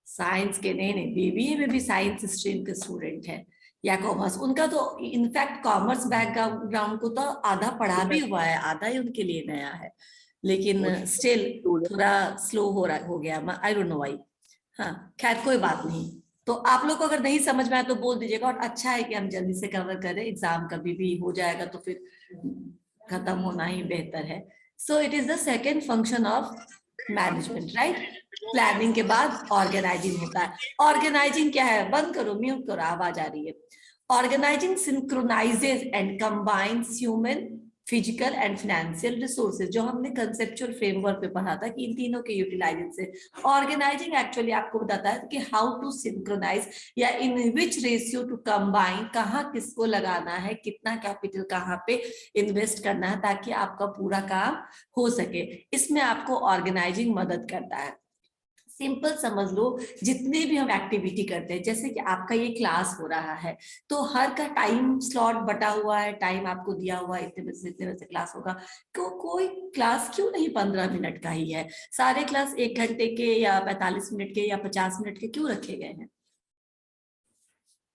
Science के नहीं, BBA में भी साइंस स्ट्रीम के स्टूडेंट है या कॉमर्स, उनका तो इनफैक्ट कॉमर्स बैकग्राउंड को तो आधा पढ़ा भी हुआ है, आधा ही उनके लिए नया है, लेकिन स्टिल थोड़ा स्लो हो गया, आई डोंट नो व्हाई। हाँ खैर कोई बात नहीं। तो आप लोग को अगर नहीं समझ में आया तो बोल दीजिएगा, और अच्छा है कि हम जल्दी से कवर करें, एग्जाम कभी भी हो जाएगा तो फिर खत्म होना ही बेहतर है। So it is the second function of management, right. Planning के बाद ऑर्गेनाइजिंग होता है। ऑर्गेनाइजिंग क्या है, बंद करो, म्यूट करो, आवाज आ रही है। Organising synchronises and combines human, physical and financial resources, जो हमने कंसेप्चुअल फ्रेमवर्क पे पढ़ा था कि इन तीनों के यूटिलाइजेशन से ऑर्गेनाइजिंग एक्चुअली आपको बताता है कि हाउ टू सिंक्रोनाइज या इन विच रेशियो टू कंबाइन, कहाँ किसको लगाना है, कितना कैपिटल कहाँ पे इन्वेस्ट करना है ताकि आपका पूरा काम हो सके। इसमें आपको ऑर्गेनाइजिंग मदद करता है। सिंपल समझ लो, जितने भी हम एक्टिविटी करते हैं, जैसे कि आपका ये क्लास हो रहा है तो हर का टाइम स्लॉट बटा हुआ है, टाइम आपको दिया हुआ है, इतने बजे से इतने बजे क्लास होगा। कोई क्लास क्यों नहीं 15 मिनट का ही है, सारे क्लास 1 घंटे के या 45 मिनट के या 50 मिनट के क्यों रखे गए हैं,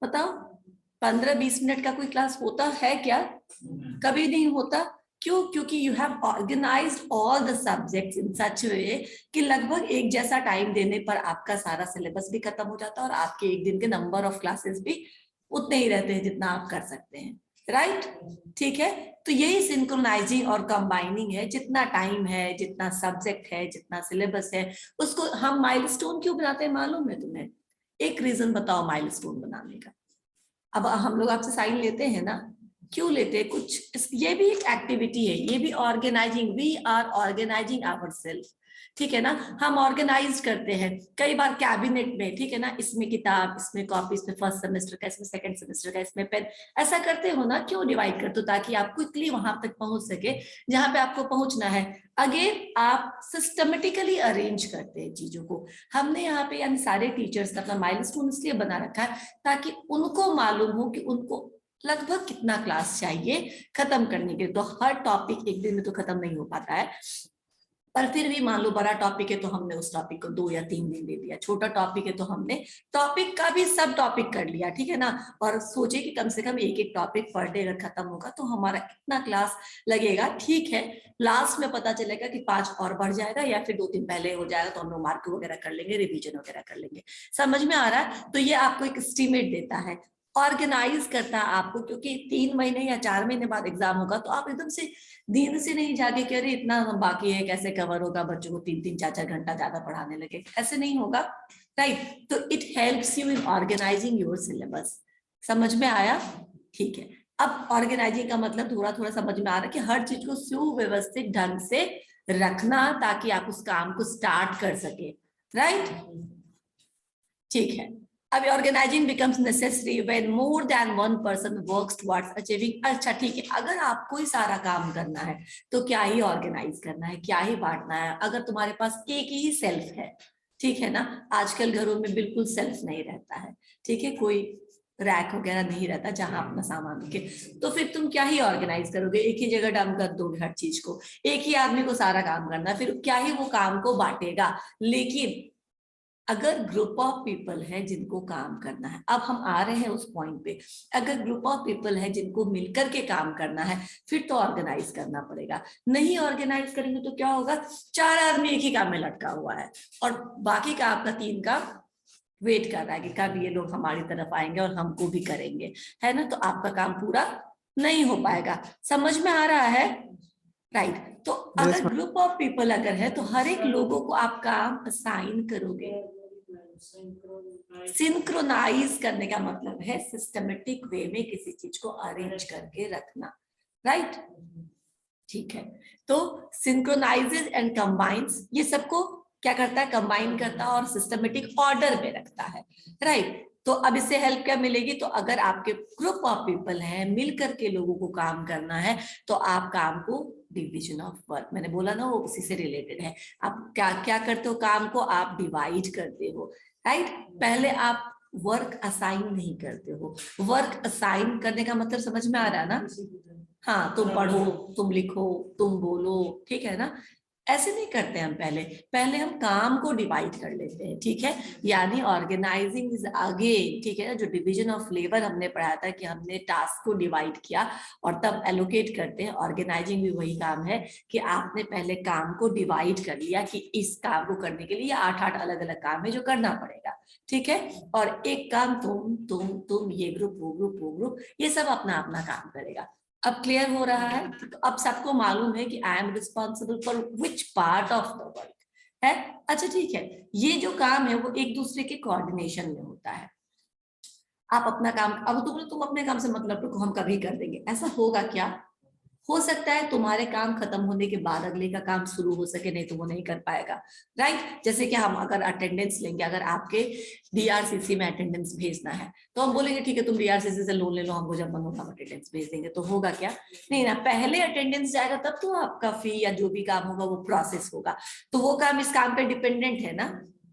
बताओ। 15-20 मिनट का कोई क्लास होता है क्या? कभी नहीं होता। क्यों? क्योंकि you have organised all the subjects in such way कि लगभग एक जैसा टाइम देने पर आपका सारा सिलेबस भी खत्म हो जाता है और आपके एक दिन के नंबर ऑफ क्लासेस भी उतने ही रहते हैं जितना आप कर सकते हैं, राइट। ठीक है, तो यही सिंक्रोनाइजिंग और कंबाइनिंग है। जितना टाइम है, जितना सब्जेक्ट है, जितना सिलेबस है, उसको हम माइलस्टोन क्यों बनाते हैं मालूम है तुम्हें? एक रीजन बताओ माइलस्टोन बनाने का। अब हम लोग आपसे साइन लेते हैं ना, क्यों लेते हैं? कुछ ये भी एक एक्टिविटी है, ये भी organising, we are organising ourself, ठीक है ना। हम ऑर्गेनाइज करते हैं कई बार कैबिनेट में, ठीक है ना, इसमें किताब, इसमें कॉपी, इसमें फर्स्ट सेमेस्टर का, इसमें सेकंड सेमेस्टर का, इसमें पेन, ऐसा करते हो ना। क्यों डिवाइड करते हो? ताकि आप क्विकली वहां तक पहुंच सके जहां पे आपको पहुंचना है। अगेन आप सिस्टमेटिकली अरेंज करते हैं चीजों को। हमने यहाँ पे यानी सारे टीचर्स का अपना माइलस्टोन इसलिए बना रखा है ताकि उनको मालूम हो कि उनको लगभग कितना क्लास चाहिए खत्म करने के। तो हर टॉपिक एक दिन में तो खत्म नहीं हो पाता है, पर फिर भी मान लो बड़ा टॉपिक है तो हमने उस टॉपिक को 2 या 3 दिन दे दिया, छोटा टॉपिक है तो हमने टॉपिक का भी सब टॉपिक कर लिया, ठीक है ना। और सोचे कि कम से कम एक एक टॉपिक पर डे अगर खत्म होगा तो हमारा कितना क्लास लगेगा, ठीक है। लास्ट में पता चलेगा कि 5 और बढ़ जाएगा या फिर 2 दिन पहले हो जाएगा, तो हम लोग मार्क वगैरह कर लेंगे, रिविजन वगैरह कर लेंगे। समझ में आ रहा है? तो ये आपको एक एस्टीमेट देता है, ऑर्गेनाइज करता है आपको, क्योंकि 3 महीने या 4 महीने बाद एग्जाम होगा तो आप एकदम से नींद से नहीं जागे कि अरे इतना बाकी है, कैसे कवर होगा, बच्चों को 3-3 4-4 घंटा ज्यादा पढ़ाने लगे, ऐसे नहीं होगा, राइट। तो it helps you in organising your syllabus. समझ में आया? ठीक है। अब ऑर्गेनाइजिंग का मतलब थोड़ा थोड़ा समझ में आ रहा है कि हर चीज को सुव्यवस्थित ढंग से रखना ताकि आप उस काम को स्टार्ट कर सके, राइट। ठीक है। अब organising becomes necessary when more than one person works towards achieving. अच्छा ठीक है, अगर आपको ही सारा काम करना है तो क्या ही ऑर्गेनाइज करना है, क्या ही बांटना है। अगर तुम्हारे पास एक ही सेल्फ है, ठीक है ना, आजकल घरों में बिल्कुल सेल्फ नहीं रहता है, ठीक है, कोई रैक वगैरह नहीं रहता जहां अपना सामान रखे, तो फिर तुम क्या ही ऑर्गेनाइज करोगे? एक ही जगह डम कर दोगे हर चीज को, एक ही आदमी को सारा काम करना है, फिर क्या ही वो काम को बांटेगा। लेकिन अगर ग्रुप ऑफ पीपल है जिनको काम करना है, अब हम आ रहे हैं उस पॉइंट पे, अगर ग्रुप ऑफ पीपल है जिनको मिलकर के काम करना है फिर तो ऑर्गेनाइज करना पड़ेगा। नहीं ऑर्गेनाइज करेंगे तो क्या होगा? 4 आदमी एक ही काम में लटका हुआ है और बाकी का आपका 3 का वेट कर रहा है कि कब ये लोग हमारी तरफ आएंगे और हमको भी करेंगे, है ना। तो आपका काम पूरा नहीं हो पाएगा। समझ में आ रहा है? राइट। तो अगर ग्रुप ऑफ पीपल अगर है तो हर एक लोगों को आप काम असाइन करोगे। सिंक्रोनाइज करने का मतलब है सिस्टमेटिक वे में किसी चीज को अरेंज करके रखना, राइट। ठीक है, तो सिंक्रोनाइजेज एंड कंबाइंस, ये सबको क्या करता है? कंबाइन करता है और सिस्टमेटिक ऑर्डर में रखता है, राइट। तो अब इससे हेल्प क्या मिलेगी? तो अगर आपके ग्रुप ऑफ पीपल हैं, मिलकर के लोगों को काम करना है तो आप काम को डिवीजन ऑफ वर्क, मैंने बोला ना वो उसी से रिलेटेड है। आप क्या क्या करते हो? काम को आप डिवाइड करते हो, राइट। पहले आप वर्क असाइन नहीं करते हो। वर्क असाइन करने का मतलब समझ में आ रहा है ना? हाँ, तुम पढ़ो, तुम लिखो, तुम बोलो, ठीक है ना। ऐसे नहीं करते हम। पहले पहले हम काम को डिवाइड कर लेते हैं, ठीक है। यानी ऑर्गेनाइजिंग इज आगे, ठीक है ना। जो डिवीजन ऑफ लेबर हमने पढ़ाया था कि हमने टास्क को डिवाइड किया और तब एलोकेट करते हैं, ऑर्गेनाइजिंग भी वही काम है कि आपने पहले काम को डिवाइड कर लिया कि इस काम को करने के लिए 8 अलग अलग काम है जो करना पड़ेगा, ठीक है। और एक काम तुम ये ग्रुप वो ग्रुप वो ग्रुप, ये सब अपना अपना काम करेगा। अब क्लियर हो रहा है? तो अब सबको मालूम है कि I am responsible for which part of the work है। अच्छा ठीक है, ये जो काम है वो एक दूसरे के कोऑर्डिनेशन में होता है। आप अपना काम, अब तुम अपने काम से मतलब रखो, हम कभी कर देंगे, ऐसा होगा क्या? हो सकता है तुम्हारे काम खत्म होने के बाद अगले का काम शुरू हो सके, नहीं तो वो नहीं कर पाएगा, राइट। जैसे कि हम अगर अटेंडेंस लेंगे, अगर आपके डीआरसीसी में अटेंडेंस भेजना है तो हम बोलेंगे ठीक है तुम डीआरसीसी से लोन ले लो, हमको जब मन होगा हम अटेंडेंस भेज देंगे। तो होगा क्या? नहीं ना, पहले अटेंडेंस जाएगा तब तो आपका फी या जो भी काम होगा वो प्रोसेस होगा। तो वो काम इस काम पे डिपेंडेंट है ना,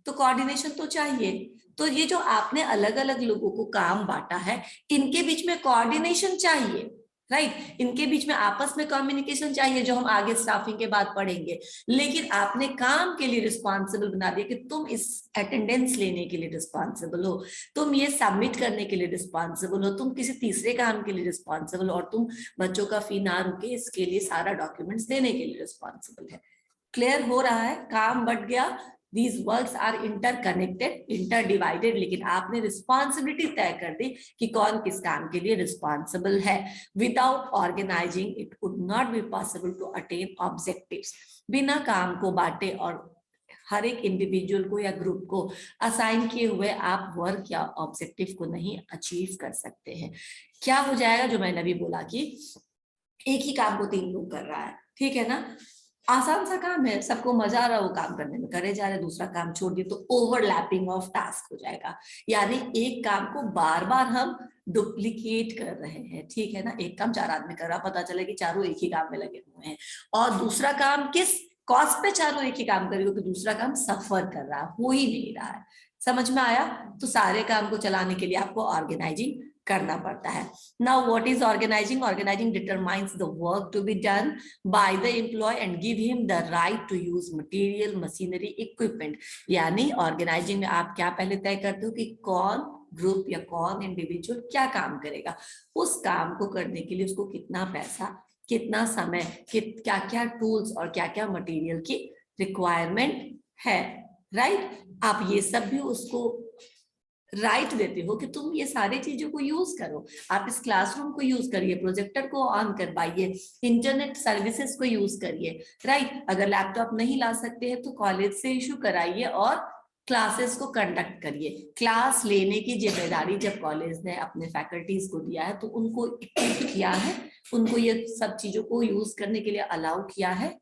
तो कोऑर्डिनेशन तो चाहिए। तो ये जो आपने अलग अलग लोगों को काम बांटा है, इनके बीच में कोऑर्डिनेशन चाहिए, राइट। इनके बीच में आपस में कम्युनिकेशन चाहिए, जो हम आगे स्टाफिंग के बाद पढ़ेंगे। लेकिन आपने काम के लिए रिस्पॉन्सिबल बना दिया कि तुम इस अटेंडेंस लेने के लिए रिस्पॉन्सिबल हो, तुम ये सबमिट करने के लिए रिस्पॉन्सिबल हो, तुम किसी तीसरे काम के लिए रिस्पॉन्सिबल हो, और तुम बच्चों का फी ना रुके इसके लिए सारा डॉक्यूमेंट्स देने के लिए रिस्पॉन्सिबल है। क्लियर हो रहा है? काम बढ़ गया, these works are interconnected, interdivided, लेकिन आपने रिस्पॉन्सिबिलिटी तय कर दी कि कौन किस काम के लिए रिस्पॉन्सिबल है। Without organising it would not be possible to attain objectives. बिना काम को बांटे और हर एक इंडिविजुअल को या ग्रुप को असाइन किए हुए आप वर्क या ऑब्जेक्टिव को नहीं अचीव कर सकते हैं। क्या हो जाएगा, जो मैंने अभी बोला कि एक ही काम को 3 लोग कर रहा है, ठीक है ना, आसान सा काम है, सबको मजा आ रहा है वो काम करने में, करे जा रहे, दूसरा काम छोड़ दिए तो ओवरलैपिंग ऑफ टास्क हो जाएगा। यानी एक काम को बार बार हम डुप्लीकेट कर रहे हैं, ठीक है ना। एक काम 4 आदमी कर रहा, पता चले कि चारों एक ही काम में लगे हुए हैं, और दूसरा काम किस कॉस्ट पे चारों एक ही काम करेगा, कि दूसरा काम सफर कर रहा, हो ही नहीं रहा है। समझ में आया? तो सारे काम को चलाने के लिए आपको ऑर्गेनाइजिंग करना पड़ता है। Now what is organising? Organising determines the work to be done by the employee and give him the right to use material, machinery, equipment। यानी ऑर्गेनाइजिंग में आप क्या पहले तय करते हो कि कौन ग्रुप या कौन इंडिविजुअल क्या काम करेगा, उस काम को करने के लिए उसको कितना पैसा, कितना समय, क्या क्या टूल्स और क्या क्या मटेरियल की रिक्वायरमेंट है, राइट। आप ये सब भी उसको राइट देते हो कि तुम ये सारी चीजों को यूज करो, आप इस क्लासरूम को यूज करिए, प्रोजेक्टर को ऑन करवाइए, इंटरनेट सर्विसेज को यूज करिए, राइट। अगर लैपटॉप नहीं ला सकते हैं तो कॉलेज से इशू कराइए और क्लासेस को कंडक्ट करिए। क्लास लेने की जिम्मेदारी जब कॉलेज ने अपने फैकल्टीज को दिया है तो उनको इक्विप किया है, उनको ये सब चीजों को यूज करने के लिए अलाउ किया है,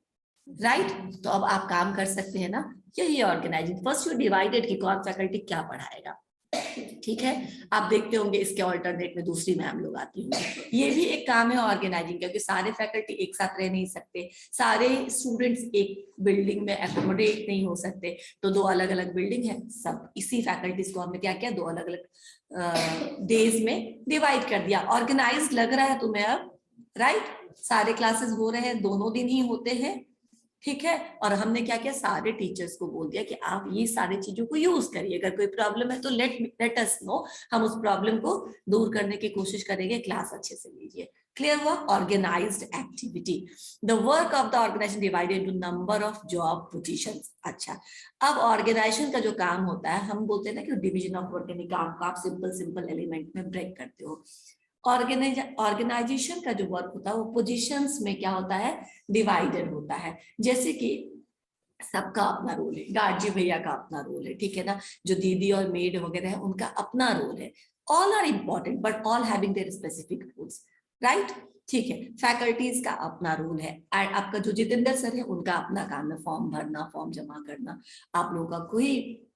राइट। तो अब आप काम कर सकते हैं ना। यही ऑर्गेनाइजिंग। फर्स्ट यू डिवाइडेड कि कौन फैकल्टी क्या पढ़ाएगा, ठीक है। आप देखते होंगे इसके ऑल्टरनेट में दूसरी मैम लोग आती होंगी, ये भी एक काम है ऑर्गेनाइजिंग, क्योंकि सारे फैकल्टी एक साथ रह नहीं सकते, सारे स्टूडेंट्स एक बिल्डिंग में एकोमोडेट नहीं हो सकते, तो 2 अलग अलग बिल्डिंग है, सब इसी फैकल्टीज को हमने क्या किया, 2 अलग अलग डेज में डिवाइड कर दिया। ऑर्गेनाइज लग रहा है तुम्हें अब, राइट। सारे क्लासेस हो रहे हैं, दोनों दिन ही होते हैं, ठीक है। और हमने क्या किया, सारे टीचर्स को बोल दिया कि आप ये सारी चीजों को यूज करिए, अगर कोई प्रॉब्लम है तो लेट अस नो, हम उस प्रॉब्लम को दूर करने की कोशिश करेंगे, क्लास अच्छे से लीजिए। क्लियर हुआ? Organised activity, the work of the organisation divided into number of job positions. अच्छा, अब ऑर्गेनाइजेशन का जो काम होता है, हम बोलते हैं ना कि डिवीजन ऑफ वर्क, यानी काम को आप सिंपल सिंपल एलिमेंट में ब्रेक करते हो। ऑर्गेनाइजेशन का जो वर्क होता है वो पोजीशंस में क्या होता है, डिवाइडेड होता है। जैसे कि सबका अपना रोल है, गार्जी भैया का अपना रोल है, ठीक है ना, जो दीदी और मेड वगैरह है उनका अपना रोल है। All are important but all having their specific roles, right, ठीक है। फैकल्टीज का अपना रोल है, एंड आपका जो जितेंद्र सर है उनका अपना काम है, फॉर्म भरना, फॉर्म जमा करना। आप लोगों का कोई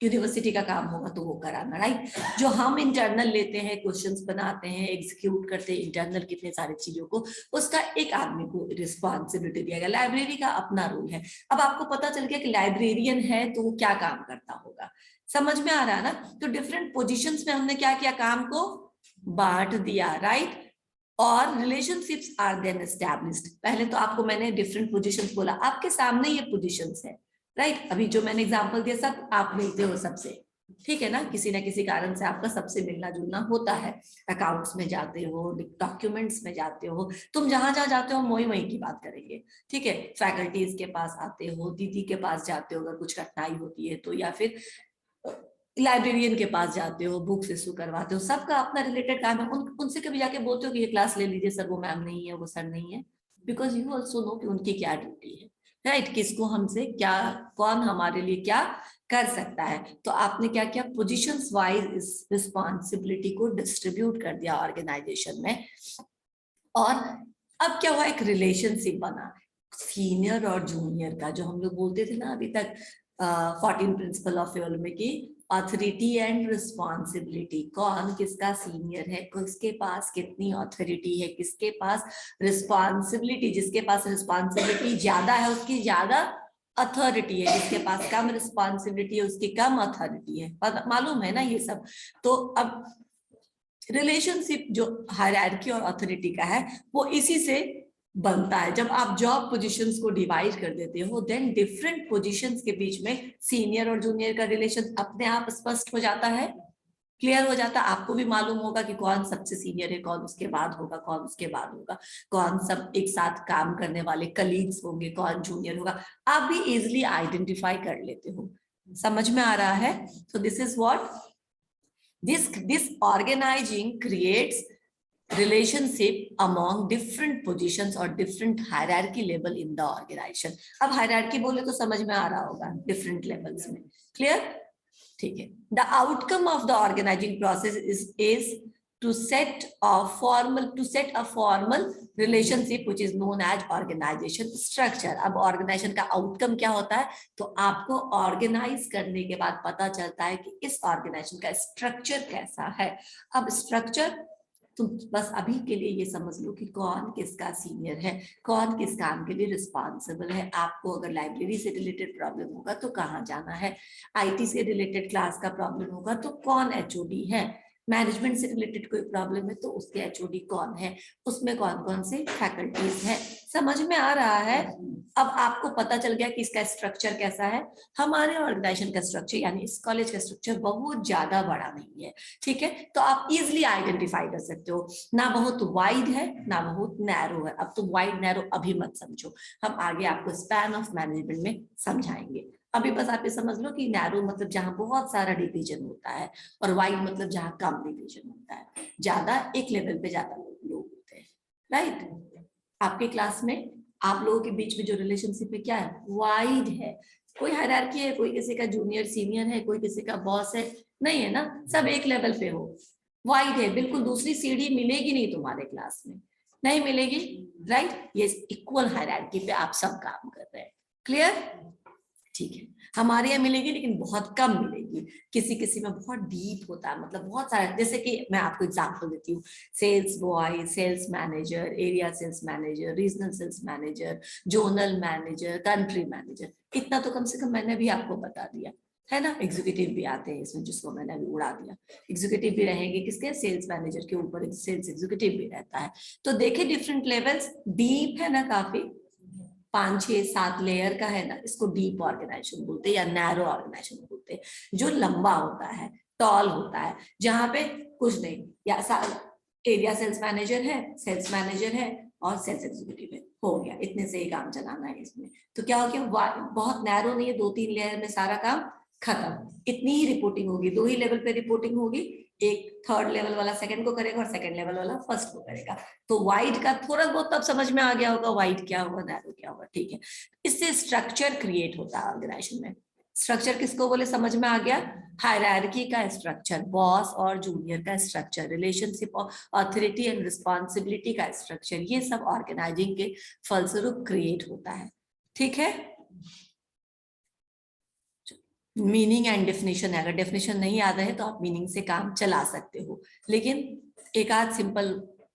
यूनिवर्सिटी का काम होगा तो वो कराना, राइट। जो हम इंटरनल लेते हैं, क्वेश्चंस बनाते हैं, एग्जीक्यूट करते हैं इंटरनल कितने सारी चीजों को, उसका एक आदमी को रिस्पॉन्सिबिलिटी दिया गया। लाइब्रेरी का अपना रोल है। अब आपको पता चल गया कि लाइब्रेरियन है तो वो क्या काम करता होगा, समझ में आ रहा है ना। तो डिफरेंट पोजीशंस में हमने क्या किया, काम को बांट दिया, राइट। और रिलेशनशिप्स आर देन एस्टैब्लिश्ड। पहले तो आपको मैंने डिफरेंट पोजीशंस बोला, आपके सामने ये पोजीशंस है, राइट। अभी जो मैंने एग्जांपल दिया सब आप मिलते हो सबसे, ठीक है ना, किसी ना किसी कारण से आपका सबसे मिलना जुलना होता है। अकाउंट्स में जाते हो, डॉक्यूमेंट्स में जाते हो, तुम जहां जहां जाते हो वही वही की बात करेंगे, ठीक है। फैकल्टीज के पास आते हो, दीदी के पास जाते हो अगर कुछ कठिनाई होती है तो, या फिर लाइब्रेरियन के पास जाते हो, बुक्स इशू करवाते हो, सबका अपना रिलेटेड काम है। उनसे कभी जाके बोलते हो कि ये क्लास ले लीजिए सर, वो मैम नहीं है, वो सर नहीं है, बिकॉज यू ऑल्सो नो कि उनकी क्या ड्यूटी है, राइट। किसको हमसे क्या, कौन हमारे लिए क्या कर सकता है। तो आपने क्या किया, पोजीशंस वाइज इस रिस्पॉन्सिबिलिटी को डिस्ट्रीब्यूट कर दिया ऑर्गेनाइजेशन में। और अब क्या हुआ, एक रिलेशनशिप बना सीनियर और जूनियर का, जो हम लोग बोलते थे ना अभी तक 14 प्रिंसिपल ऑफ एवल में की ऑथोरिटी एंड रिस्पॉन्सिबिलिटी, कौन किसका सीनियर है, किसके पास कितनी ऑथोरिटी है, किसके पास रिस्पॉन्सिबिलिटी, जिसके पास रिस्पॉन्सिबिलिटी ज्यादा है उसकी ज्यादा अथॉरिटी है, जिसके पास कम रिस्पॉन्सिबिलिटी है उसकी कम अथॉरिटी है, मालूम है ना ये सब। तो अब रिलेशनशिप जो हायरार्की और अथॉरिटी का है वो इसी से बनता है। जब आप जॉब पोजीशंस को डिवाइड कर देते हो, देन डिफरेंट पोजीशंस के बीच में सीनियर और जूनियर का रिलेशन अपने आप स्पष्ट हो जाता है, क्लियर हो जाता है। आपको भी मालूम होगा कि कौन सबसे सीनियर है, कौन उसके बाद होगा, कौन उसके बाद होगा, कौन सब एक साथ काम करने वाले कलीग्स होंगे, कौन जूनियर होगा, आप भी इजिली आइडेंटिफाई कर लेते हो। समझ में आ रहा है? तो this is what this organizing creates relationship among different positions or different hierarchy level in the organization। अब hierarchy बोले तो समझ में आ रहा होगा, different levels में, clear? ठीक है। The outcome of the organizing process is to set a formal relationship which is known as organization structure। अब organization का outcome क्या होता है, तो आपको organize करने के बाद पता चलता है कि इस organization का structure कैसा है। अब structure तुम बस अभी के लिए ये समझ लो कि कौन किसका सीनियर है, कौन किस काम के लिए रिस्पॉन्सिबल है। आपको अगर लाइब्रेरी से रिलेटेड प्रॉब्लम होगा तो कहाँ जाना है, आईटी से रिलेटेड क्लास का प्रॉब्लम होगा तो कौन एचओडी है, मैनेजमेंट से रिलेटेड कोई प्रॉब्लम है तो उसके एचओडी कौन है, उसमें कौन कौन से फैकल्टीज है। समझ में आ रहा है? अब आपको पता चल गया कि इसका स्ट्रक्चर कैसा है। हमारे ऑर्गेनाइजेशन का स्ट्रक्चर यानी इस कॉलेज का स्ट्रक्चर बहुत ज्यादा बड़ा नहीं है, ठीक है। तो आप इजिली आइडेंटिफाई कर सकते हो, ना बहुत वाइड है ना बहुत नैरो है। अब तो वाइड नैरो अभी मत समझो, हम आगे आपको स्पैन ऑफ मैनेजमेंट में समझाएंगे। अभी बस आप ये समझ लो कि नैरो मतलब जहां बहुत सारा डिवीजन होता है, और वाइड मतलब जहां कम डिवीजन होता है, ज्यादा एक लेवल पे ज्यादा लोग होते हैं, राइट। आपके क्लास में आप लोगों के बीच में जो रिलेशनशिप है क्या है, वाइड है। कोई हायरार्की है, कोई किसी का जूनियर सीनियर है, कोई किसी का बॉस है, नहीं है ना, सब एक लेवल पे हो, वाइड है बिल्कुल। दूसरी सीढ़ी मिलेगी नहीं तुम्हारे क्लास में, नहीं मिलेगी, राइट। ये इक्वल हायरार्की पे आप सब काम कर रहे हैं, क्लियर? ठीक है। हमारे यहाँ मिलेगी लेकिन बहुत कम मिलेगी, किसी किसी में बहुत डीप होता है, मतलब बहुत सारा। जैसे कि मैं आपको एग्जांपल देती हूँ, sales boy, sales manager, area sales manager, regional sales manager, zonal manager, country manager, इतना तो कम से कम मैंने भी आपको बता दिया है ना। एग्जीक्यूटिव भी आते हैं इसमें, जिसको मैंने अभी उड़ा दिया। एग्जीक्यूटिव भी रहेंगे किसके, सेल्स मैनेजर के ऊपर सेल्स एग्जीक्यूटिव भी रहता है। तो देखे डिफरेंट लेवल्स, डीप है ना काफी, 5 6 7 लेयर का है ना, इसको डीप ऑर्गेनाइजेशन बोलते हैं या नैरो ऑर्गेनाइजेशन बोलते हैं। जो लंबा होता है, टॉल होता है, जहां पे कुछ नहीं, या एरिया सेल्स मैनेजर है, सेल्स मैनेजर है और सेल्स एग्जीक्यूटिव है, हो गया, इतने से ही काम चलाना है इसमें। तो क्या हो गया, बहुत नैरो नहीं है, 2 3 लेयर में सारा काम खत्म। इतनी ही रिपोर्टिंग होगी, 2 ही लेवल पे रिपोर्टिंग होगी, एक थर्ड लेवल वाला सेकंड को करेगा और सेकंड लेवल वाला फर्स्ट को करेगा। तो वाइड का थोड़ा बहुत तब समझ में आ गया होगा, वाइड क्या होगा, नैरो क्या होगा, ठीक है। इससे स्ट्रक्चर क्रिएट होता है ऑर्गेनाइजेशन में। स्ट्रक्चर किसको बोले, समझ में आ गया, हायरार्की का स्ट्रक्चर, बॉस और जूनियर का स्ट्रक्चर, रिलेशनशिप और अथॉरिटी एंड रिस्पॉन्सिबिलिटी का स्ट्रक्चर, ये सब ऑर्गेनाइजिंग के फलस्वरूप क्रिएट होता है, ठीक है। मीनिंग एंड डेफिनेशन है, अगर डेफिनेशन नहीं याद है तो आप मीनिंग से काम चला सकते हो, लेकिन एक आध सिंपल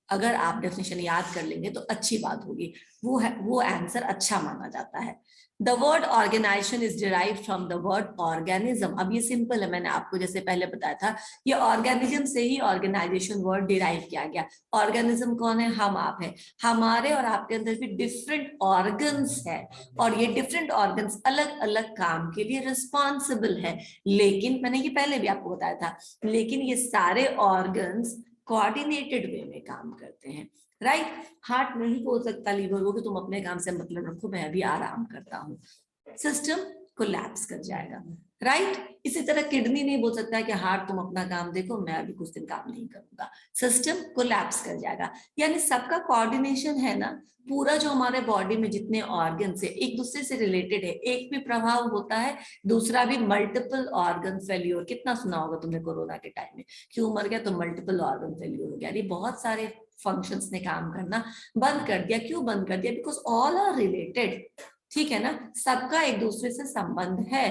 अगर आप डेफिनेशन याद कर लेंगे तो अच्छी बात होगी, वो आंसर अच्छा माना जाता है। The word organisation is derive from the word organism. अब ये सिंपल है, मैंने आपको जैसे पहले बताया था, ये ऑर्गेनिज्म से ही ऑर्गेनाइजेशन वर्ड डिराइव किया गया। ऑर्गेनिज्म कौन है? हम आप है। हमारे और आपके अंदर भी डिफरेंट ऑर्गन्स है, और ये डिफरेंट ऑर्गन्स अलग अलग काम के लिए रिस्पॉन्सिबल है। लेकिन मैंने ये पहले भी आपको बताया था, लेकिन ये सारे ऑर्गन्स कोऑर्डिनेटेड वे में काम करते हैं, राइट। हार्ट नहीं बोल सकता लीवर को कि तुम अपने काम से मतलब रखो, मैं अभी आराम करता हूँ, सिस्टम कोलैप्स कर जाएगा, राइट। इसी तरह किडनी नहीं बोल सकता कि हार्ट तुम अपना काम देखो, मैं अभी कुछ दिन काम नहीं करूंगा, सिस्टम कोलैप्स कर जाएगा। यानी सबका कोऑर्डिनेशन है ना, पूरा जो हमारे बॉडी में जितने ऑर्गन्स है एक दूसरे से रिलेटेड है, एक भी प्रभाव होता है, दूसरा भी। मल्टीपल ऑर्गन फेल्यूर कितना सुना होगा तुमने कोरोना के टाइम में, क्यों मर गया? तो मल्टीपल ऑर्गन फेल्यूर हो गया। यानी बहुत सारे फंक्शंस ने काम करना बंद कर दिया। क्यों बंद कर दिया? बिकॉज ऑल आर रिलेटेड, ठीक है ना, सबका एक दूसरे से संबंध है,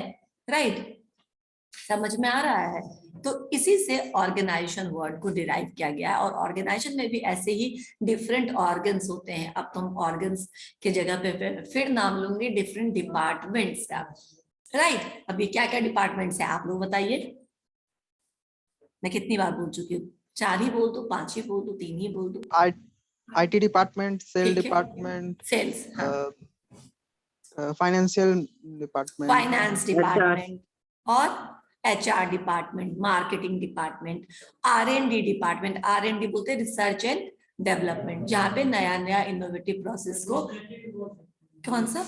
राइट। समझ में आ रहा है? तो इसी से ऑर्गेनाइजेशन वर्ड को डिराइव किया गया है। और ऑर्गेनाइजेशन में भी ऐसे ही डिफरेंट ऑर्गन्स होते हैं। अब तुम ऑर्गन्स के जगह पे फिर नाम लूंगी डिफरेंट डिपार्टमेंट्स का, राइट। अब ये क्या क्या डिपार्टमेंट्स है आप लोग बताइए। मैं कितनी बार बोल चुकी हूँ? 4 ही बोल दो, 5 ही बोल दो, 3 ही बोल दो? IT डिपार्टमेंट, सेल ठीक है, डिपार्टमेंट, सेल्स, हाँ, फाइनेंशियल डिपार्टमेंट, फाइनेंस डिपार्टमेंट, और HR department, marketing department, R&D department. R&D बोलते हैं रिसर्च एंड डेवलपमेंट, जहाँ पे नया नया इनोवेटिव प्रोसेस को। कौन सा?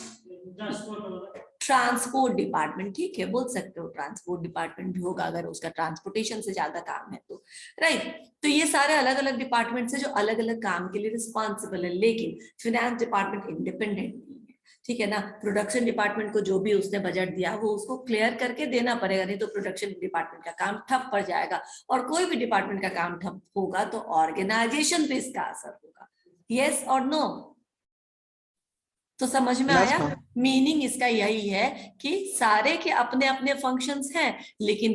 ट्रांसपोर्ट डिपार्टमेंट, ठीक है, बोल सकते हो, ट्रांसपोर्ट डिपार्टमेंट भी होगा अगर उसका ट्रांसपोर्टेशन से ज्यादा काम है तो, राइट। तो ये सारे अलग अलग डिपार्टमेंट्स है जो अलग अलग काम के लिए रिस्पॉन्सिबल है। लेकिन फाइनेंस डिपार्टमेंट इंडिपेंडेंट नहीं है, ठीक है ना। प्रोडक्शन डिपार्टमेंट को जो भी उसने बजट दिया वो उसको क्लियर करके देना पड़ेगा, नहीं तो प्रोडक्शन डिपार्टमेंट का काम ठप पड़ जाएगा। और कोई भी डिपार्टमेंट का काम ठप होगा तो ऑर्गेनाइजेशन पे इसका असर होगा। यस और नो? तो समझ में यस आया? मैम। मीनिंग इसका यही है कि सारे के अपने अपने फंक्शंस हैं, लेकिन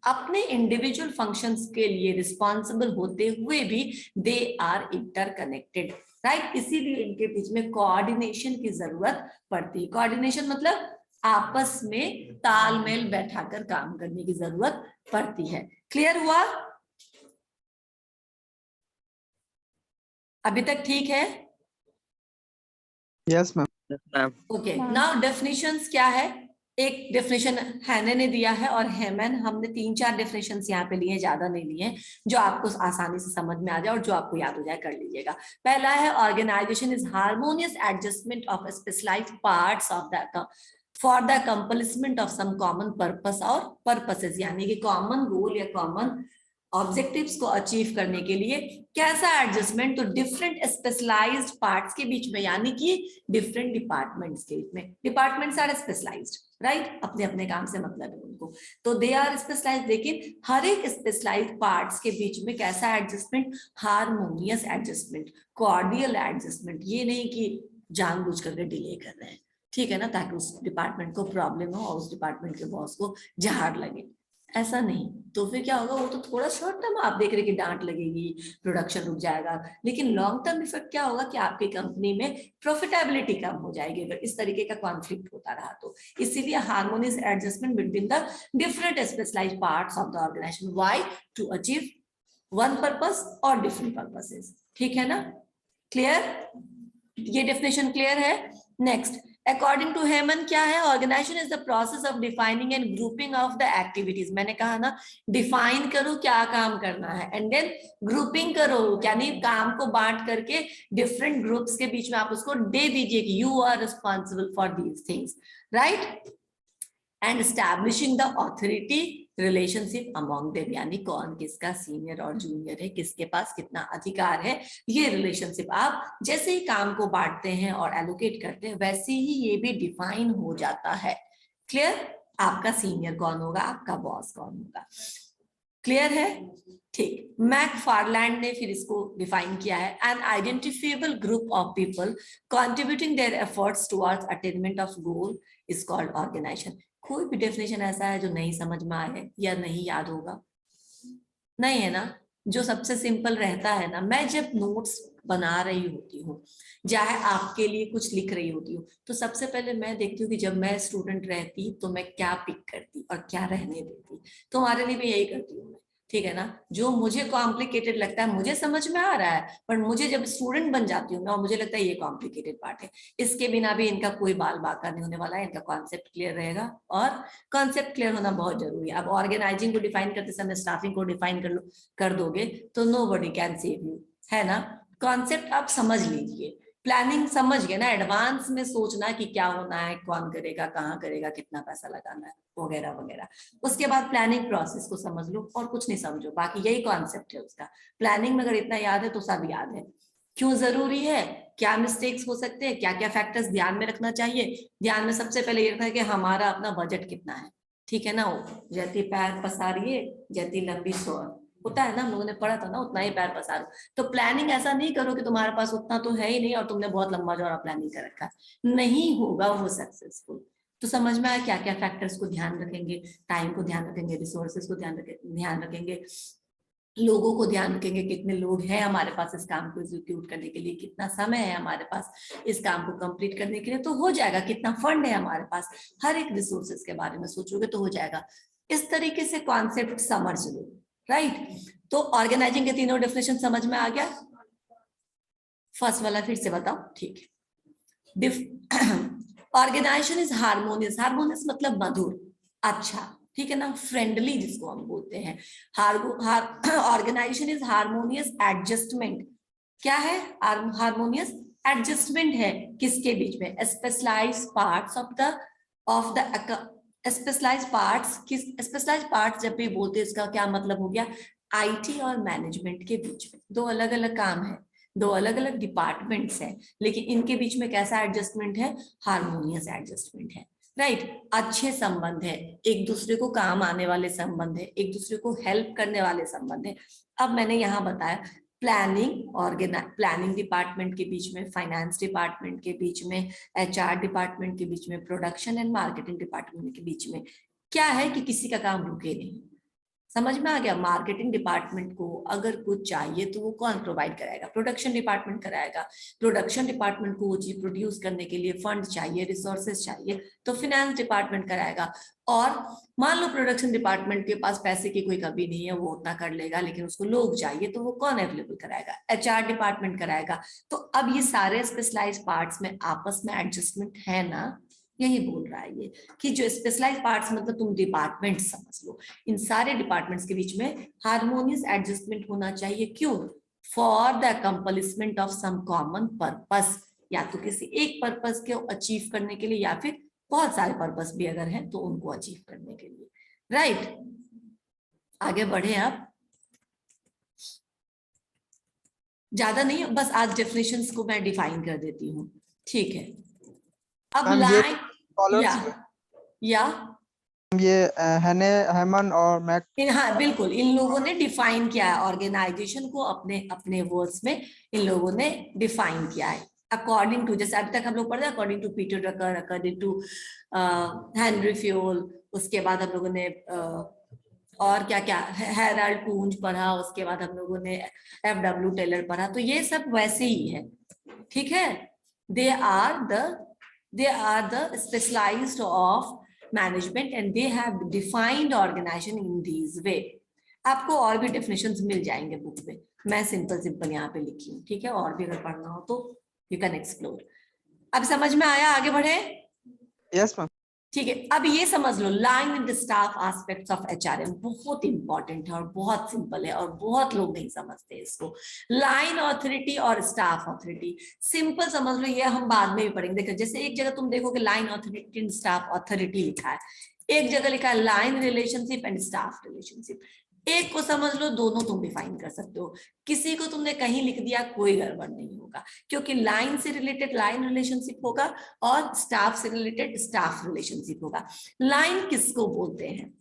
अपने इंडिविजुअल फंक्शंस के लिए रिस्पॉन्सिबल होते हुए भी दे आर इंटरकनेक्टेड, राइट। इसीलिए इनके बीच में कोऑर्डिनेशन की जरूरत पड़ती है। कोऑर्डिनेशन मतलब आपस में तालमेल बैठाकर काम करने की जरूरत पड़ती है। क्लियर हुआ? अभी तक ठीक है? Yes ma'am. Okay, now definitions क्या है? एक डेफिनेशन हैने ने दिया है और हेमन, हमने 3-4 डेफिनेशंस यहाँ पे लिए, ज्यादा नहीं लिए, जो आपको आसानी से समझ में आ जाए और जो आपको याद हो जाए कर लीजिएगा। पहला है organisation is harmonious adjustment of specialised parts of the for the accomplishment of some common purpose और पर्पसेस, यानी कि कॉमन गोल या कॉमन ऑब्जेक्टिव्स को अचीव करने के लिए कैसा एडजस्टमेंट? तो डिफरेंट स्पेशलाइज्ड पार्ट्स के बीच में, यानी कि डिफरेंट डिपार्टमेंट्स के बीच में। डिपार्टमेंट्स आर स्पेशलाइज्ड, राइट, अपने अपने काम से मतलब है उनको, तो दे आर स्पेशलाइज्ड। लेकिन हर एक स्पेशलाइज्ड पार्ट्स के बीच में कैसा adjustment? Harmonious adjustment, cordial adjustment. ये नहीं कि जानबूझ करके डिले कर रहे हैं, ठीक है ना, ताकि उस डिपार्टमेंट को प्रॉब्लम हो और उस डिपार्टमेंट के बॉस को झाड़ लगे, ऐसा नहीं। तो फिर क्या होगा? वो तो थोड़ा शॉर्ट टर्म आप देख रहे कि डांट लगेगी, प्रोडक्शन रुक जाएगा, लेकिन लॉन्ग टर्म इफेक्ट क्या होगा कि आपकी कंपनी में प्रॉफिटेबिलिटी कम हो जाएगी अगर इस तरीके का कॉन्फ्लिक्ट होता रहा तो। इसीलिए harmonious adjustment between the different specialised parts of the organisation, why? To achieve one purpose और डिफरेंट पर्पसेस, ठीक है ना। क्लियर? ये डेफिनेशन क्लियर है? नेक्स्ट, अकॉर्डिंग टू हेमन क्या है? Organisation is the process of defining and grouping of the activities. मैंने कहा ना, डिफाइन करो क्या काम करना है, एंड देन ग्रुपिंग करो, यानी काम को बांट करके डिफरेंट ग्रुप्स के बीच में आप उसको दे दीजिए कि you are responsible for these things, right. And establishing the authority relationship among them, यानी कौन किसका सीनियर और जूनियर है, किसके पास कितना अधिकार है। ये रिलेशनशिप आप जैसे ही काम को बांटते हैं और एलोकेट करते हैं वैसे ही ये भी डिफाइन हो जाता है। क्लियर? आपका सीनियर कौन होगा, आपका बॉस कौन होगा, क्लियर है? ठीक। मैकफार्लैंड ने फिर इसको डिफाइन किया है, an identifiable group of people contributing their efforts towards attainment of goal is called organisation. कोई भी डेफिनेशन ऐसा है जो नहीं समझ में आए या नहीं याद होगा? नहीं है ना? जो सबसे सिंपल रहता है ना, मैं जब नोट्स बना रही होती हूँ, चाहे आपके लिए कुछ लिख रही होती हूँ, तो सबसे पहले मैं देखती हूँ कि जब मैं स्टूडेंट रहती तो मैं क्या पिक करती और क्या रहने देती। तो हमारे लिए भी यही करती हूँ मैं, ठीक है ना। जो मुझे कॉम्प्लिकेटेड लगता है, मुझे समझ में आ रहा है, पर मुझे जब स्टूडेंट बन जाती हूँ ना, और मुझे लगता है ये कॉम्प्लिकेटेड पार्ट है, इसके बिना भी इनका कोई बाल बाका नहीं होने वाला है, इनका कॉन्सेप्ट क्लियर रहेगा। और कॉन्सेप्ट क्लियर होना बहुत जरूरी है। अब ऑर्गेनाइजिंग को डिफाइन करते समय स्टाफिंग को डिफाइन कर दोगे तो nobody can save you, है ना। कॉन्सेप्ट आप समझ लीजिए, प्लानिंग समझ गए ना, एडवांस में सोचना कि क्या होना है, कौन करेगा, कहाँ करेगा, कितना पैसा लगाना है, वगैरह वगैरह। उसके बाद प्लानिंग प्रोसेस को समझ लो और कुछ नहीं समझो, बाकी यही कॉन्सेप्ट है उसका। प्लानिंग में अगर इतना याद है तो सब याद है। क्यों जरूरी है, क्या मिस्टेक्स हो सकते हैं, क्या क्या फैक्टर्स ध्यान में रखना चाहिए। ध्यान में सबसे पहले ये रखना है कि हमारा अपना बजट कितना है, ठीक है ना। वो जैती पैर पसारिए जैती लंबी सोर, होता है ना, हम लोगों ने पढ़ा था ना, उतना ही पैर पसारो। तो प्लानिंग ऐसा नहीं करो कि तुम्हारे पास उतना तो है ही नहीं और तुमने बहुत लंबा चौड़ा प्लानिंग कर रखा है, नहीं होगा वो सक्सेसफुल। तो समझ में आया क्या क्या फैक्टर्स को ध्यान रखेंगे, टाइम को ध्यान रखेंगे, रिसोर्सेज को ध्यान रखेंगे, लोगों को ध्यान रखेंगे, कितने लोग हैं हमारे पास इस काम को एग्जीक्यूट करने के लिए, कितना समय है हमारे पास इस काम को कंप्लीट करने के लिए, तो हो जाएगा। कितना फंड है हमारे पास, हर एक रिसोर्सेज के बारे में सोचोगे तो हो जाएगा। इस तरीके से कॉन्सेप्ट समझ लो, राइट। तो ऑर्गेनाइजिंग के तीनों डेफिनेशन समझ में आ गया। फर्स्ट वाला फिर से बताओ, ठीक है। ऑर्गेनाइजेशन इज हार्मोनियस, हार्मोनियस मतलब मधुर, अच्छा, ठीक है ना, फ्रेंडली जिसको हम बोलते हैं। ऑर्गेनाइजेशन इज हार्मोनियस एडजस्टमेंट, क्या है, हार्मोनियस एडजस्टमेंट है किसके बीच में, specialised parts of the specialised parts, किस स्पेशलाइज्ड पार्ट्स जब भी बोलते हैं इसका क्या मतलब हो गया, आईटी और मैनेजमेंट के बीच में। दो अलग अलग काम है, दो अलग अलग डिपार्टमेंट्स हैं, लेकिन इनके बीच में कैसा एडजस्टमेंट है, हार्मोनियस एडजस्टमेंट है, राइट। अच्छे संबंध है, एक दूसरे को काम आने वाले संबंध है, एक दूसरे को हेल्प करने वाले संबंध है। अब मैंने यहाँ बताया प्लानिंग डिपार्टमेंट के बीच में, फाइनेंस डिपार्टमेंट के बीच में, एचआर डिपार्टमेंट के बीच में, प्रोडक्शन एंड मार्केटिंग डिपार्टमेंट के बीच में क्या है कि किसी का काम रुके नहीं। समझ में आ गया। मार्केटिंग डिपार्टमेंट को अगर कुछ चाहिए तो वो कौन प्रोवाइड कराएगा, प्रोडक्शन डिपार्टमेंट कराएगा। प्रोडक्शन डिपार्टमेंट को वो चीज प्रोड्यूस करने के लिए फंड चाहिए, रिसोर्सेज चाहिए, तो फाइनेंस डिपार्टमेंट कराएगा। और मान लो प्रोडक्शन डिपार्टमेंट के पास पैसे की कोई कमी नहीं है, वो उतना कर लेगा, लेकिन उसको लोग चाहिए, तो वो कौन अवेलेबल कराएगा, एचआर डिपार्टमेंट कराएगा। तो अब ये सारे स्पेशलाइज पार्ट्स में आपस में एडजस्टमेंट है ना, यही बोल रहा है ये कि जो स्पेशलाइज पार्ट्स मतलब तुम डिपार्टमेंट समझ लो, इन सारे डिपार्टमेंट्स के बीच में हार्मोनियस एडजस्टमेंट होना चाहिए। क्यों, for the accomplishment of some common purpose, या तो किसी एक पर्पस को अचीव करने के लिए, या फिर बहुत सारे पर्पस भी अगर हैं तो उनको अचीव करने के लिए, राइट। आगे बढ़े आप, ज्यादा नहीं, बस आज डेफिनेशंस को मैं डिफाइन कर देती हूँ, ठीक है। अब मैम ये लाइन स्कॉलर्स या ये हैने हैमन और मैक, हाँ बिल्कुल, इन लोगों ने डिफाइन किया है ऑर्गेनाइजेशन को, अपने अपने वर्ड्स में इन लोगों ने डिफाइन किया है अकॉर्डिंग टू, जैसे अभी तक हम लोग पढ़े according to Peter Drucker, according to Henri Fayol, उसके बाद हम लोगों ने और क्या क्या हेराल्ड पूंज पढ़ा, उसके बाद हम लोगों ने एफडब्ल्यू टेलर पढ़ा, तो ये सब वैसे ही है, ठीक है। They are the specialised of management and they have defined organisation in this way. आपको और भी डेफिनेशंस मिल जाएंगे बुक में, मैं सिंपल यहाँ पे लिखी हूँ, ठीक है। और भी अगर पढ़ना हो तो यू कैन एक्सप्लोर। अब समझ में आया, आगे बढ़े। Yes ma'am. ठीक है, अब ये समझ लो line with the staff aspects of HRM, बहुत इंपॉर्टेंट है और बहुत सिंपल है और बहुत लोग नहीं समझते इसको। लाइन ऑथोरिटी और स्टाफ ऑथोरिटी, सिंपल समझ लो, ये हम बाद में भी पढ़ेंगे। देखो जैसे एक जगह तुम देखोगे line authority and staff authority लिखा है, एक जगह लिखा है line relationship and staff relationship. एक को समझ लो, दोनों तुम डिफाइन कर सकते हो। किसी को तुमने कहीं लिख दिया कोई गड़बड़ नहीं होगा, क्योंकि लाइन से रिलेटेड लाइन रिलेशनशिप होगा और स्टाफ से रिलेटेड स्टाफ रिलेशनशिप होगा। लाइन किसको बोलते हैं,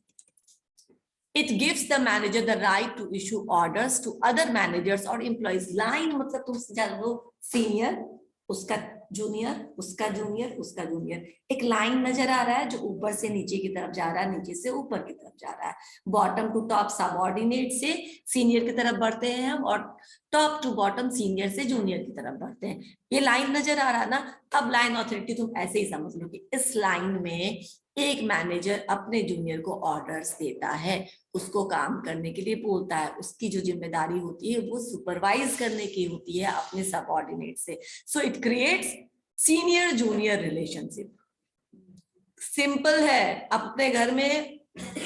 it gives the manager the right to issue orders to other managers और एम्प्लॉइज। लाइन मतलब तुम जान लो सीनियर, उसका जूनियर, उसका जूनियर, उसका जूनियर। एक लाइन नजर आ रहा है जो ऊपर से नीचे की तरफ जा रहा है, नीचे से ऊपर की तरफ जा रहा है। बॉटम टू टॉप सबऑर्डिनेट से सीनियर की तरफ बढ़ते हैं हम, और टॉप टू बॉटम सीनियर से जूनियर की तरफ बढ़ते हैं। ये लाइन नजर आ रहा है ना। अब लाइन ऑथोरिटी तुम ऐसे ही समझ लो कि इस लाइन में एक मैनेजर अपने जूनियर को ऑर्डर्स देता है, उसको काम करने के लिए बोलता है, उसकी जो जिम्मेदारी होती है वो सुपरवाइज करने की होती है अपने सबऑर्डिनेट से। So it creates senior junior relationship. Simple है। अपने घर में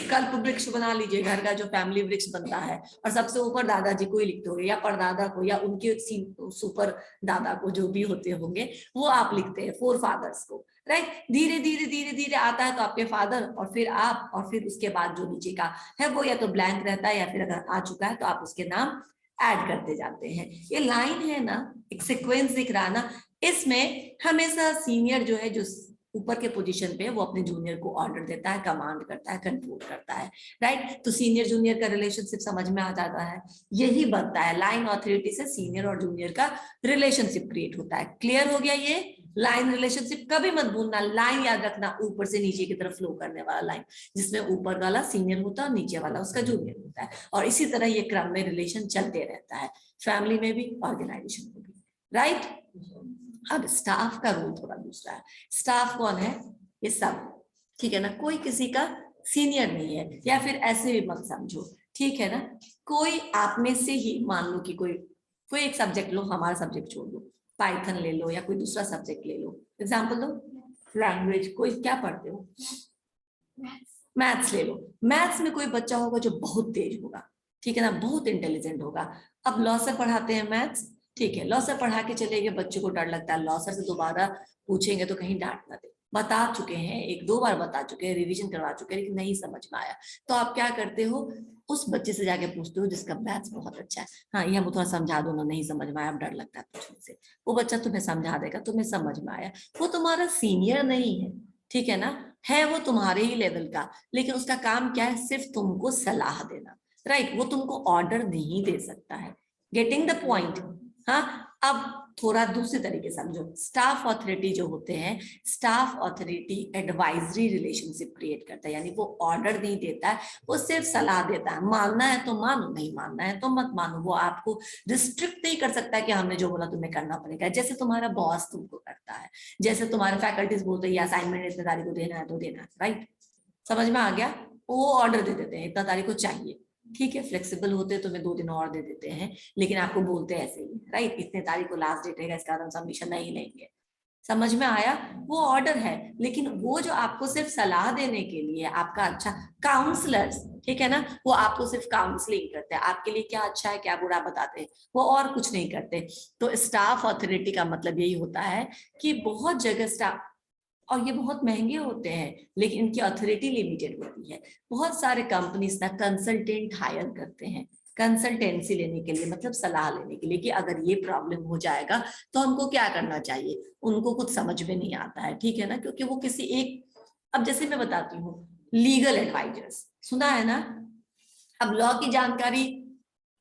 कल्प वृक्ष बना लीजिए, घर का जो फैमिली वृक्ष बनता है, और सबसे ऊपर दादाजी को ही लिखते होंगे, या परदादा को, या उनके सुपर दादा को, जो भी होते होंगे वो आप लिखते हैं, फोर फादर्स को, राइट। धीरे धीरे धीरे धीरे आता है तो आपके फादर, और फिर आप, और फिर उसके बाद जो नीचे का है वो या तो ब्लैंक रहता है, या फिर अगर आ चुका है तो आप उसके नाम ऐड करते जाते हैं। ये लाइन है ना, एक सीक्वेंस दिख रहा है ना। इसमें हमेशा सीनियर जो है, जो ऊपर के पोजीशन पे, वो अपने जूनियर को ऑर्डर देता है, कमांड करता है, कंट्रोल करता है, राइट। तो सीनियर जूनियर का रिलेशनशिप समझ में आ जाता है। यही बनता है लाइन ऑथोरिटी से सीनियर और जूनियर का रिलेशनशिप क्रिएट होता है। क्लियर हो गया ये लाइन रिलेशनशिप? कभी मत भूलना, लाइन याद रखना, ऊपर से नीचे की तरफ फ्लो करने वाला लाइन, जिसमें ऊपर वाला सीनियर होता है और नीचे वाला उसका जूनियर होता है, और इसी तरह ये क्रम में रिलेशन चलते रहता है, फैमिली में भी, ऑर्गेनाइजेशन में भी, राइट। अब स्टाफ का रोल थोड़ा दूसरा है। स्टाफ कौन है? ये सब, ठीक है ना, कोई किसी का सीनियर नहीं है, या फिर ऐसे भी मत समझो, ठीक है ना। कोई आप में से ही, मान लो कि कोई एक सब्जेक्ट लो, हमारा सब्जेक्ट छोड़ दो, पाइथन ले लो या कोई दूसरा सब्जेक्ट ले लो, एग्जाम्पल दो, लैंग्वेज, कोई क्या पढ़ते हो, मैथ्स ले लो। मैथ्स में कोई बच्चा होगा जो बहुत तेज होगा, ठीक है ना, बहुत इंटेलिजेंट होगा। अब लॉ सर पढ़ाते हैं मैथ्स, ठीक है, लॉ सर पढ़ा के चले गए, बच्चे को डर लगता है लॉ सर से दोबारा पूछेंगे तो कहीं डांट ना दे, बता चुके हैं, एक दो बार बता चुके हैं, रिवीजन करवा चुके हैं, लेकिन नहीं समझ में आया, तो आप क्या करते हो, उस बच्चे से जाके पूछते हो जिसका मैथ्स बहुत अच्छा है, हाँ ये हमको थोड़ा समझा दो ना, नहीं समझ में आया, अब डर लगता है पूछने से। वो बच्चा तुम्हें समझा देगा, तुम्हें समझ में आया। वो तुम्हारा सीनियर नहीं है, ठीक है ना, है वो तुम्हारे ही लेवल का, लेकिन उसका काम क्या है, सिर्फ तुमको सलाह देना, राइट। वो तुमको ऑर्डर नहीं दे सकता है। Getting the point? हाँ। अब थोड़ा दूसरे तरीके समझो। स्टाफ ऑथोरिटी जो होते हैं, staff authority advisory relationship create करता है, यानी वो ऑर्डर नहीं देता है, वो सिर्फ सलाह देता है। मानना है तो मानो, नहीं मानना है तो मत मानो। वो आपको रिस्ट्रिक्ट नहीं कर सकता है कि हमने जो बोला तुम्हें करना पड़ेगा, जैसे तुम्हारा बॉस तुमको करता है, जैसे तुम्हारे फैकल्टीज बोलते हैं असाइनमेंट इतने तारीख को देना है तो देना है, राइट। समझ में आ गया? वो ऑर्डर दे देते हैं इतना तारीख को चाहिए, ठीक है, फ्लेक्सिबल होते हैं, तुम्हें 2 दिन और दे देते हैं, लेकिन आपको बोलते हैं ऐसे ही, राइट, इतने तारीख को लास्ट डेट है, इसका हम सबमिशन नहीं लेंगे। समझ में आया? वो ऑर्डर है, लेकिन वो जो आपको सिर्फ सलाह देने के लिए, आपका अच्छा काउंसलर्स, ठीक है ना, वो आपको सिर्फ काउंसलिंग करते हैं, आपके लिए क्या अच्छा है क्या बुरा बताते हैं, वो और कुछ नहीं करते। तो स्टाफ ऑथोरिटी का मतलब यही होता है कि बहुत जगह स्टाफ, और ये बहुत महंगे होते हैं, लेकिन इनकी अथॉरिटी लिमिटेड होती है। बहुत सारे कंपनीज ना कंसल्टेंट हायर करते हैं, कंसल्टेंसी लेने के लिए, मतलब सलाह लेने के लिए, कि अगर ये प्रॉब्लम हो जाएगा तो हमको क्या करना चाहिए। उनको कुछ समझ में नहीं आता है, ठीक है ना, क्योंकि वो किसी एक, अब जैसे मैं बताती हूँ, लीगल एडवाइजर्स सुना है ना। अब लॉ की जानकारी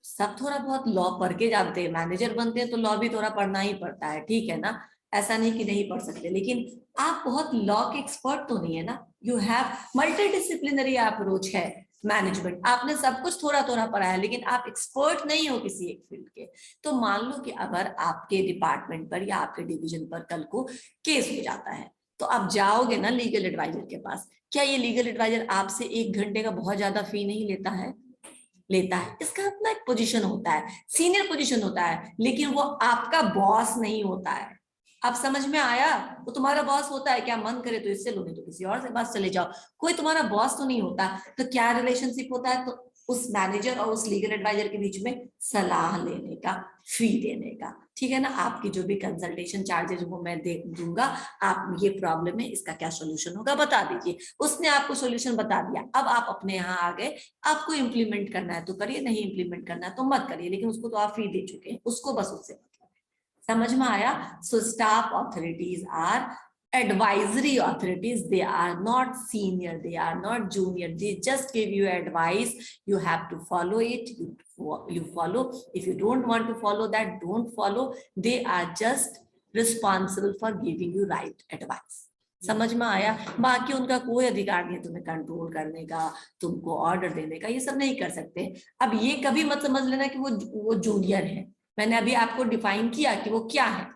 सब थोड़ा बहुत लॉ पढ़ के जानते हैं, मैनेजर बनते हैं तो लॉ भी थोड़ा पढ़ना ही पड़ता है, ठीक है ना, ऐसा नहीं कि नहीं पढ़ सकते, लेकिन आप बहुत लॉ के एक्सपर्ट तो नहीं है ना। You have multi disciplinary approach है मैनेजमेंट, आपने सब कुछ थोड़ा थोड़ा पढ़ा है, लेकिन आप एक्सपर्ट नहीं हो किसी एक फील्ड के। तो मान लो कि अगर आपके डिपार्टमेंट पर या आपके डिवीजन पर कल को केस हो जाता है, तो आप जाओगे ना लीगल एडवाइजर के पास। क्या ये लीगल एडवाइजर आपसे 1 घंटे का बहुत ज्यादा फी नहीं लेता है? लेता है। इसका अपना एक पोजीशन होता है, सीनियर पोजीशन होता है, लेकिन वो आपका बॉस नहीं होता है। आप समझ में आया? वो तुम्हारा बॉस होता है, क्या मन करे तो इससे लो, नहीं तो किसी और से पास चले जाओ, कोई तुम्हारा बॉस तो नहीं होता। तो क्या रिलेशनशिप होता है? तो उस मैनेजर और उस लीगल एडवाइजर के बीच में सलाह लेने का, फी देने का, ठीक है ना। आपकी जो भी कंसल्टेशन चार्जेस वो मैं दे दूंगा, आप ये प्रॉब्लम है, इसका क्या सोल्यूशन होगा बता दीजिए। उसने आपको सोल्यूशन बता दिया, अब आप अपने यहाँ आ गए, आपको इम्प्लीमेंट करना है तो करिए, नहीं इम्प्लीमेंट करना है तो मत करिए, लेकिन उसको तो आप फी दे चुके हैं, उसको बस उससे मतलब है। समझ में आया? So staff authorities are advisory authorities, they are not senior, they are not junior, they just give you advice, you have to follow it, you follow. If you don't want to follow that, don't follow. They are just responsible for giving you right advice. समझ में आया? बाकी उनका कोई अधिकार नहीं है तुम्हें कंट्रोल करने का, तुमको ऑर्डर देने का, ये सब नहीं कर सकते। अब ये कभी मत समझ लेना कि वो जूनियर है। मैंने अभी आपको डिफाइन किया कि वो क्या है।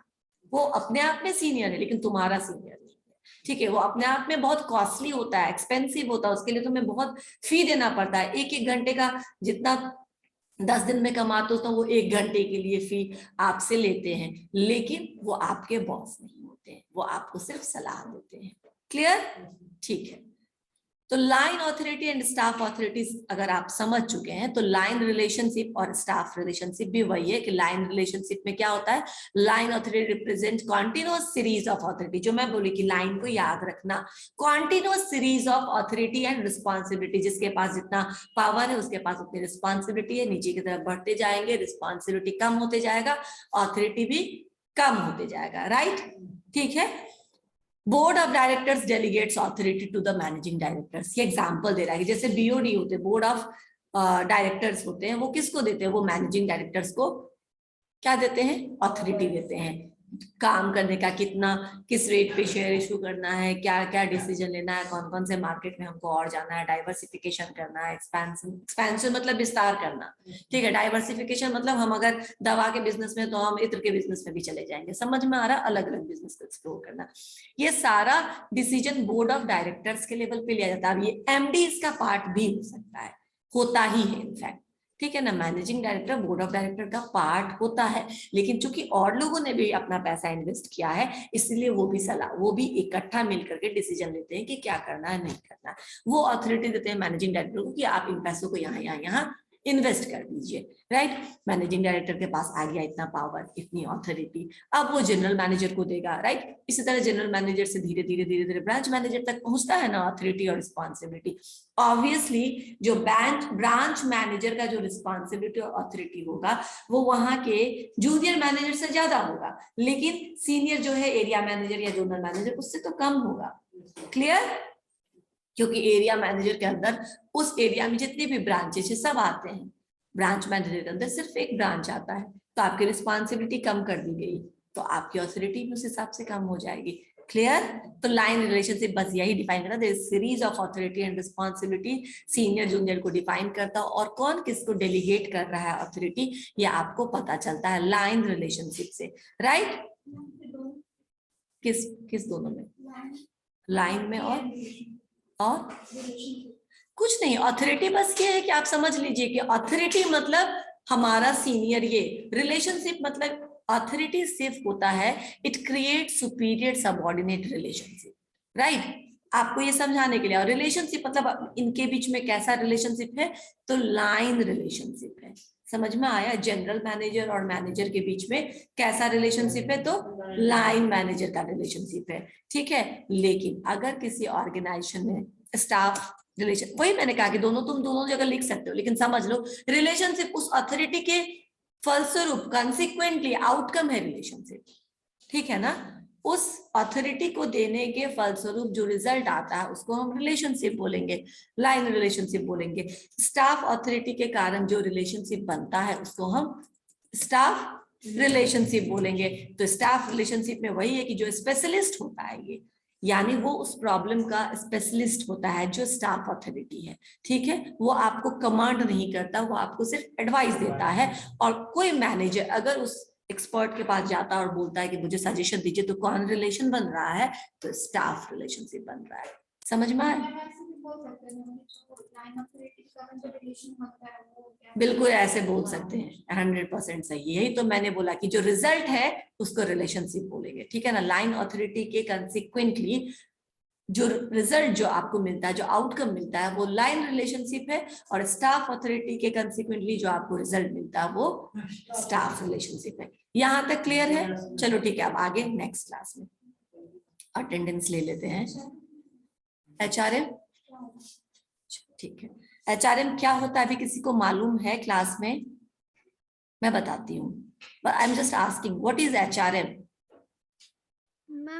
वो अपने आप में सीनियर है लेकिन तुम्हारा सीनियर नहीं है, ठीक है? वो अपने आप में बहुत कॉस्टली होता है, एक्सपेंसिव होता है, उसके लिए तुम्हें बहुत फी देना पड़ता है। एक घंटे का जितना 10 दिन में कमाते हो तो वो 1 घंटे के लिए फी आपसे लेते हैं, लेकिन वो आपके बॉस नहीं होते हैं, वो आपको सिर्फ सलाह देते हैं। क्लियर? ठीक है। तो line authority and staff authorities अगर आप समझ चुके हैं तो लाइन रिलेशनशिप और स्टाफ रिलेशनशिप भी वही है कि लाइन रिलेशनशिप में क्या होता है, line authority represent continuous series of authority. जो मैं बोली कि लाइन को याद रखना, continuous series of authority and responsibility. जिसके पास जितना पावर है उसके पास उतनी रिस्पॉन्सिबिलिटी है। नीचे की तरफ बढ़ते जाएंगे, रिस्पॉन्सिबिलिटी कम होते जाएगा, ऑथोरिटी भी कम होते जाएगा। राइट? ठीक है। Board of directors delegates authority to the managing directors. ये एग्जांपल दे रहा है कि जैसे बीओडी होते हैं, बोर्ड ऑफ डायरेक्टर्स होते हैं, वो किसको देते हैं? वो मैनेजिंग डायरेक्टर्स को क्या देते हैं? ऑथोरिटी देते हैं। काम करने का, कितना, किस रेट पे शेयर इशू करना है, क्या क्या डिसीजन लेना है, कौन कौन से मार्केट में हमको और जाना है, डाइवर्सिफिकेशन करना है, एक्सपेंशन मतलब विस्तार करना, ठीक है? डाइवर्सिफिकेशन मतलब हम अगर दवा के बिजनेस में तो हम इत्र के बिजनेस में भी चले जाएंगे। समझ में आ रहा? अलग अलग बिजनेस को एक्सप्लोर करना, ये सारा डिसीजन बोर्ड ऑफ डायरेक्टर्स के लेवल पे लिया जाता है। अब ये एमडी इसका पार्ट भी हो सकता है, होता ही है इनफैक्ट, ठीक है ना? Managing director board of director का पार्ट होता है, लेकिन चूंकि और लोगों ने भी अपना पैसा इन्वेस्ट किया है इसलिए वो भी सलाह, वो भी इकट्ठा मिलकर के डिसीजन लेते हैं कि क्या करना है, नहीं करना है। वो अथॉरिटी देते हैं मैनेजिंग डायरेक्टर को कि आप इन पैसों को यहाँ यहाँ यहाँ इन्वेस्ट कर दीजिए। राइट? मैनेजिंग डायरेक्टर के पास आ गया इतना पावर, इतनी ऑथोरिटी, अब वो जनरल मैनेजर को देगा। राइट? इसी तरह जनरल मैनेजर से धीरे धीरे ब्रांच मैनेजर तक पहुंचता है ना ऑथोरिटी और रिस्पॉन्सिबिलिटी। ऑब्वियसली जो ब्रांच मैनेजर का जो रिस्पॉन्सिबिलिटी और ऑथोरिटी होगा वो वहां के जूनियर मैनेजर से ज्यादा होगा, लेकिन सीनियर जो है एरिया मैनेजर या जोनल मैनेजर उससे तो कम होगा। क्लियर? क्योंकि एरिया मैनेजर के अंदर उस एरिया में जितनी भी ब्रांचेस है सब आते हैं, ब्रांच मैनेजर के अंदर सिर्फ एक ब्रांच आता है, तो आपकी रिस्पॉन्सिबिलिटी कम कर दी गई तो आपकी ऑथोरिटी भी उस हिसाब से कम हो जाएगी। क्लियर? तो लाइन रिलेशनशिप बस यही डिफाइन करना, there is series of authority and responsibility, senior junior को डिफाइन करता है और कौन किसको डेलीगेट कर रहा है ऑथोरिटी, ये आपको पता चलता है लाइन रिलेशनशिप से। राइट? किस दोनों में? लाइन में और कुछ नहीं। ऑथोरिटी बस ये है कि आप समझ लीजिए कि ऑथोरिटी मतलब हमारा सीनियर, ये रिलेशनशिप मतलब ऑथोरिटी सिर्फ होता है it create superior subordinate relationship. Right? आपको ये समझाने के लिए, और रिलेशनशिप मतलब इनके बीच में कैसा रिलेशनशिप है, तो लाइन रिलेशनशिप है। समझ में आया? जनरल मैनेजर और मैनेजर के बीच में कैसा रिलेशनशिप है, तो लाइन मैनेजर का रिलेशनशिप है। ठीक है? लेकिन अगर किसी ऑर्गेनाइजेशन में स्टाफ रिलेशन, वही मैंने कहा कि तुम दोनों जगह लिख सकते हो, लेकिन समझ लो रिलेशनशिप उस अथॉरिटी के फलस्वरूप, कंसिक्वेंटली आउटकम है रिलेशनशिप। ठीक है ना? उस अथॉरिटी को देने के फलस्वरूप जो रिजल्ट आता है उसको हम रिलेशनशिप बोलेंगे, लाइन रिलेशनशिप बोलेंगे। स्टाफ अथॉरिटी के कारण जो रिलेशनशिप बनता है उसको हम स्टाफ रिलेशनशिप बोलेंगे। तो स्टाफ रिलेशनशिप में वही है कि जो स्पेशलिस्ट होता है, ये यानी वो उस प्रॉब्लम का स्पेशलिस्ट होता है जो स्टाफ अथॉरिटी है। ठीक है? वो आपको कमांड नहीं करता, वो आपको सिर्फ एडवाइस देता है। और कोई मैनेजर अगर उस एक्सपर्ट के पास जाता है और बोलता है कि मुझे सजेशन दीजिए, तो कौन रिलेशन बन रहा है, तो स्टाफ रिलेशनशिप बन रहा है। समझ में आया? बिल्कुल ऐसे बोल सकते हैं, 100% सही। यही तो मैंने बोला कि जो रिजल्ट है उसको रिलेशनशिप बोलेंगे। ठीक है ना? लाइन अथॉरिटी के कंसिक्वेंटली जो रिजल्ट जो आपको मिलता है, जो आउटकम मिलता है, वो लाइन रिलेशनशिप है, और स्टाफ अथॉरिटी के कंसिक्वेंटली जो आपको रिजल्ट मिलता है वो स्टाफ रिलेशनशिप है। यहां तक क्लियर है? चलो ठीक है, अब आगे नेक्स्ट क्लास में अटेंडेंस ले लेते हैं। HRM, ठीक है। HRM क्या होता है अभी किसी को मालूम है क्लास में? मैं बताती हूँ, I am just asking what is HRM।